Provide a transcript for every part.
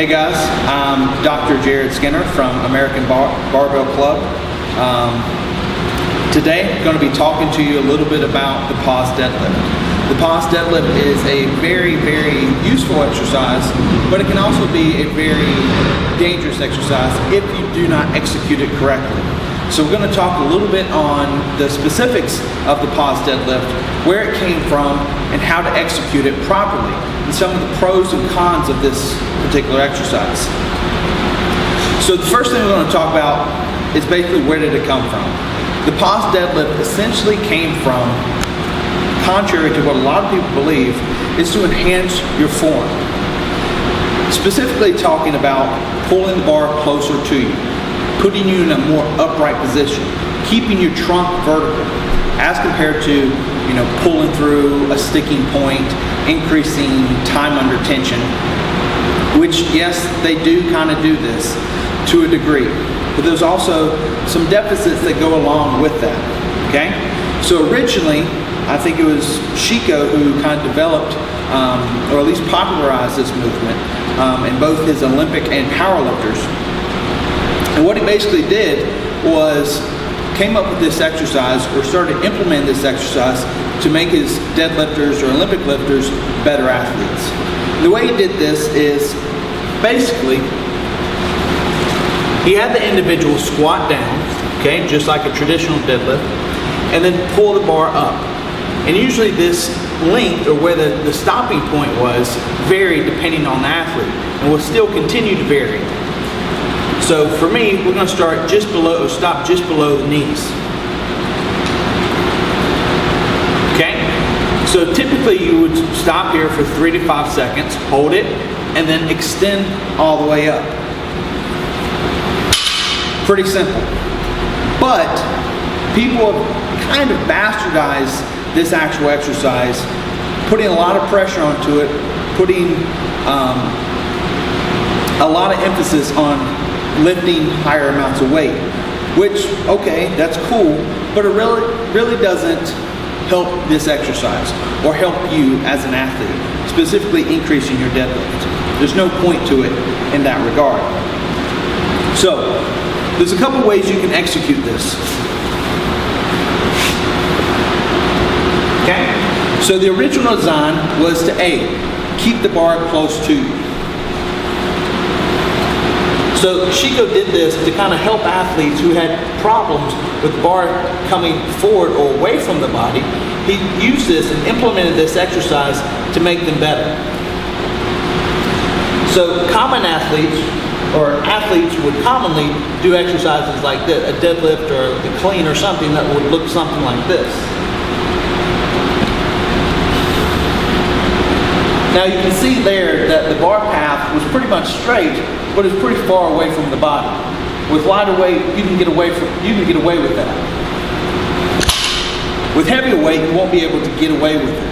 Hey guys, I'm Dr. Jared Skinner from American Barbell Club. Today I'm going to be talking to you a little bit about the pause deadlift. The pause deadlift is a very, very useful exercise, but it can also be a very dangerous exercise if you do not execute it correctly. So we're going to talk a little bit on the specifics of the pause deadlift, where it came from, and how to execute it properly, and some of the pros and cons of this particular exercise. So the first thing we're going to talk about is basically where did it come from. The pause deadlift essentially came from, contrary to what a lot of people believe, is to enhance your form. Specifically talking about pulling the bar closer to you, putting you in a more upright position, keeping your trunk vertical, as compared to, pulling through a sticking point, increasing time under tension, which, yes, they do kind of do this to a degree, but there's also some deficits that go along with that, okay? So originally, I think it was Chico who kind of developed, or at least popularized this movement in both his Olympic and powerlifters. And what he basically did was came up with this exercise, or started implementing this exercise to make his deadlifters or Olympic lifters better athletes. And the way he did this is basically he had the individual squat down, okay, just like a traditional deadlift, and then pull the bar up. And usually this length, or where the stopping point was, varied depending on the athlete, and will still continue to vary. So for me, we're going to start just below, stop just below the knees. Okay? So typically you would stop here for 3 to 5 seconds, hold it, and then extend all the way up. Pretty simple. But people have kind of bastardized this actual exercise, putting a lot of pressure onto it, putting a lot of emphasis on lifting higher amounts of weight, which, okay, that's cool, but it really doesn't help this exercise or help you as an athlete, specifically increasing your deadlift. There's no point to it in that regard. So there's a couple ways you can execute this. Okay, so the original design was to keep the bar close to you. So Chico did this to kind of help athletes who had problems with the bar coming forward or away from the body. He used this and implemented this exercise to make them better. So common athletes, or athletes who would commonly do exercises like this, a deadlift or a clean or something that would look something like this. Now you can see there that the bar path was pretty much straight, but it's pretty far away from the body. With lighter weight, you can get away with that. With heavier weight, you won't be able to get away with it.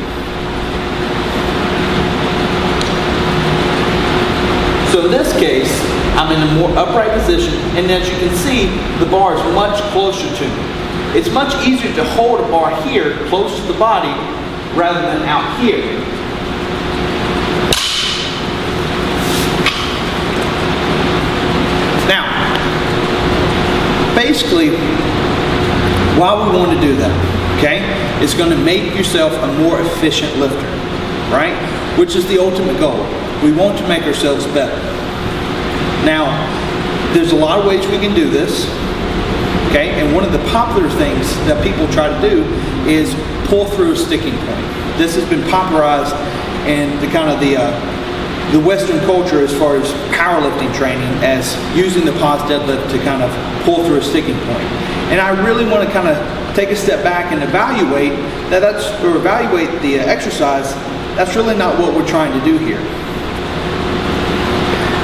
So in this case, I'm in a more upright position, and as you can see, the bar is much closer to me. It's much easier to hold a bar here, close to the body, rather than out here. Now, basically, why we want to do that, okay, it's going to make yourself a more efficient lifter, right? Which is the ultimate goal. We want to make ourselves better. Now, there's a lot of ways we can do this, okay? And one of the popular things that people try to do is pull through a sticking point. This has been popularized in the kind of the Western culture as far as powerlifting training, as using the pause deadlift to kind of pull through a sticking point. And I really want to kind of take a step back and evaluate the exercise. That's really not what we're trying to do here.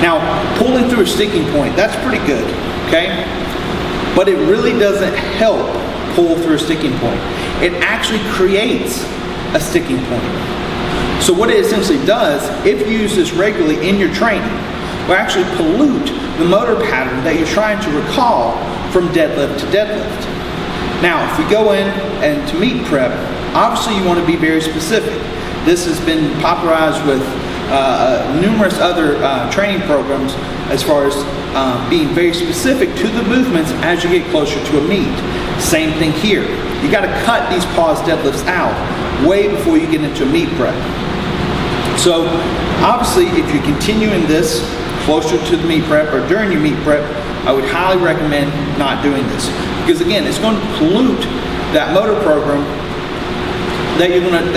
Now, pulling through a sticking point, that's pretty good, okay? But it really doesn't help pull through a sticking point. It actually creates a sticking point. So what it essentially does, if you use this regularly in your training, will actually pollute the motor pattern that you're trying to recall from deadlift to deadlift. Now, if we go in and to meet prep, obviously you want to be very specific. This has been popularized with numerous other training programs as far as being very specific to the movements as you get closer to a meet. Same thing here. You got to cut these pause deadlifts out way before you get into a meet prep. So obviously, if you're continuing this closer to the meet prep or during your meet prep, I would highly recommend not doing this, because again, it's going to pollute that motor program that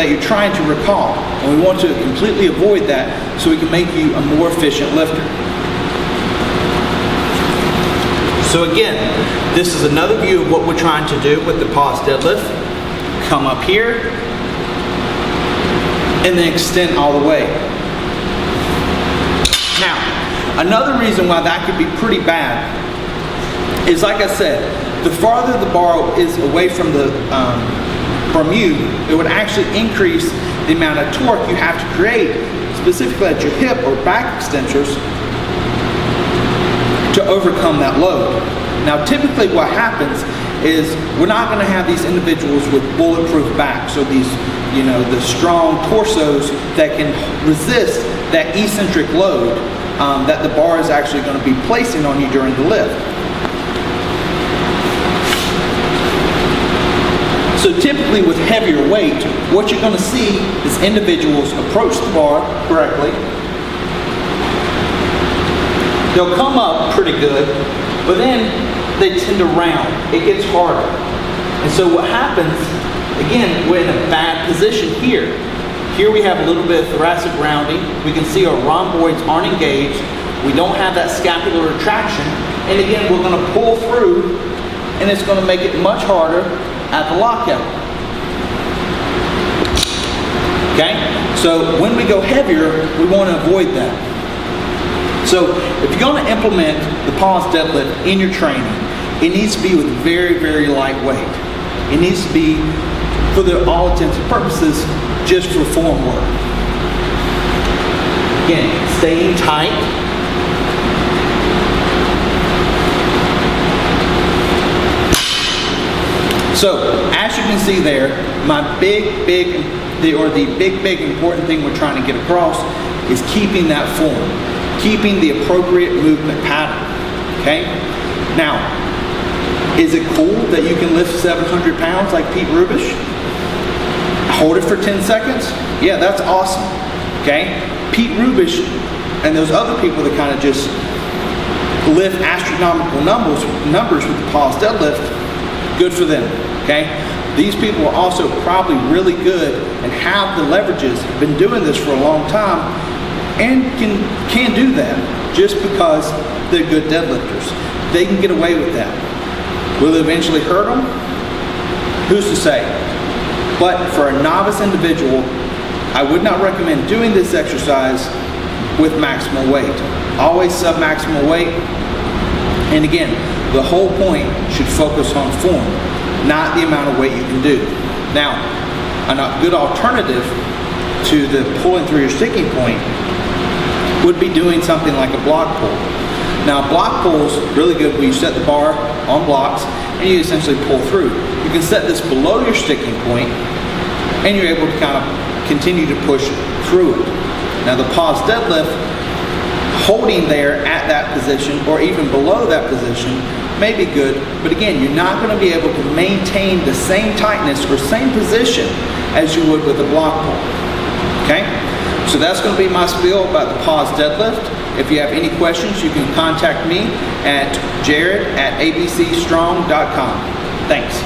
you're trying to recall, and we want to completely avoid that so we can make you a more efficient lifter. So again, this is another view of what we're trying to do with the pause deadlift. Come up here and then extend all the way. Now, another reason why that could be pretty bad is, like I said, the farther the bar is away from you, it would actually increase the amount of torque you have to create, specifically at your hip or back extensors, to overcome that load. Now, typically what happens is we're not going to have these individuals with bulletproof backs, or these, the strong torsos that can resist that eccentric load that the bar is actually going to be placing on you during the lift. So typically with heavier weight, what you're going to see is individuals approach the bar correctly. They'll come up pretty good, but then they tend to round. It gets harder. And so what happens, again, we're in a bad position here. Here we have a little bit of thoracic rounding. We can see our rhomboids aren't engaged. We don't have that scapular retraction. And again, we're going to pull through, and it's going to make it much harder at the lockout. Okay? So when we go heavier, we want to avoid that. So if you're going to implement the pause deadlift in your training, it needs to be with very, very light weight. It needs to be, for all intents and purposes, just for form work. Again, staying tight. So, as you can see there, the big important thing we're trying to get across is keeping that form, keeping the appropriate movement pattern, okay? Now, is it cool that you can lift 700 pounds like Pete Rubish? Hold it for 10 seconds? Yeah, that's awesome, okay? Pete Rubish and those other people that kind of just lift astronomical numbers with the pause deadlift, good for them, okay? These people are also probably really good and have the leverages, been doing this for a long time, and can do that just because they're good deadlifters. They can get away with that. Will it eventually hurt them? Who's to say? But for a novice individual, I would not recommend doing this exercise with maximal weight. Always sub-maximal weight. And again, the whole point should focus on form, not the amount of weight you can do. Now, a good alternative to the pulling through your sticking point would be doing something like a block pull. Now, block pull's really good when you set the bar on blocks and you essentially pull through. You can set this below your sticking point and you're able to kind of continue to push through it. Now, the pause deadlift, holding there at that position or even below that position may be good, but again, you're not going to be able to maintain the same tightness or same position as you would with a block pull. Okay? So that's going to be my spiel about the pause deadlift. If you have any questions, you can contact me at jared@abcstrong.com. Thanks.